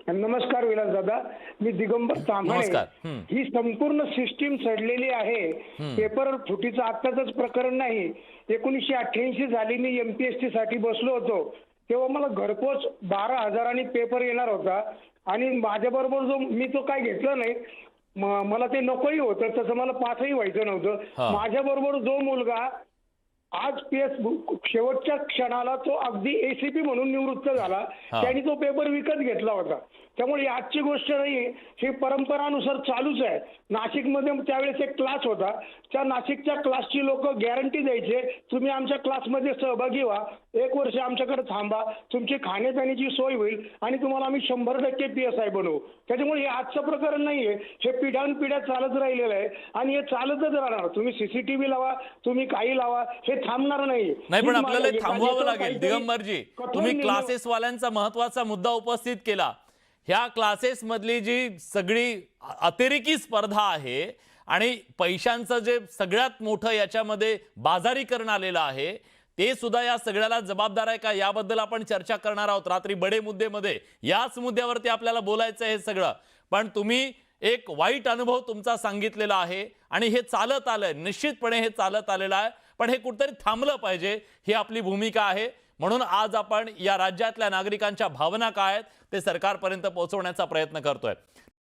नमस्कार विलास दादा, मी दिगंबर तांबणे. नमस्कार. ही संपूर्ण सिस्टीम सडलेली आहे. पेपर फुटीचं आत्ताच प्रकरण नाही. 1988 साली मी MPSC साठी बसलो होतो. तेव्हा मला घरपोच 12,000 आणि पेपर येणार होता आणि माझ्याबरोबर जो मी तो काय घेतला नाही. मला ते नकोही होतं, तसं मला पासही व्हायचं नव्हतं. माझ्याबरोबर जो मुलगा आज शेवटच्या क्षणाला तो अगदी ACP म्हणून निवृत्त झाला, त्यांनी तो पेपर विकत घेतला होता. त्यामुळे ही आजची गोष्ट नाही, ही परंपरानुसार चालूच आहे. नाशिकमध्ये त्यावेळेस एक क्लास होता. त्या नाशिकच्या क्लासची लोक गॅरंटी द्यायचे, तुम्ही आमच्या क्लासमध्ये सहभागी व्हा, 1 वर्ष आमच्याकडे थांबा, तुमची खाण्यापिण्याची सोय होईल आणि तुम्हाला आम्ही 100% PSI बनवू. त्याच्यामुळे हे आजचं प्रकरण नाहीये, हे पिढ्यानपिढ्या चालत राहिलेलं आहे आणि हे चालतच राहणार. तुम्ही CCTV लावा, तुम्ही काही लावा, हे थांबणार नाही. पण आपल्याला थांबवावं लागेल. दिगंबरजी, तुम्ही क्लासेस वाल्यांचा महत्त्वाचा मुद्दा उपस्थित केला. ह्या क्लासेस मधली जी सगळी अतिरेकी स्पर्धा आहे आणि पैशांचं जे सगळ्यात मोठं याच्यामध्ये बाजारीकरण आलेलं आहे, ते सुद्धा या सगळ्याला जबाबदार आहे का, याबद्दल आपण चर्चा करणार आहोत रात्री बडे मुद्देमध्ये. याच मुद्द्यावरती आपल्याला बोलायचं आहे सगळं. पण तुम्ही एक वाईट अनुभव तुमचा सांगितलेला आहे आणि हे चालत आलंय, निश्चितपणे हे चालत आलेलं आहे. पण हे कुठेतरी थांबलं पाहिजे, ही आपली भूमिका आहे. म्हणून आज आपण या राज्यातल्या नागरिकांच्या भावना काय आहेत ते सरकारपर्यंत पोहोचवण्याचा प्रयत्न करतोय.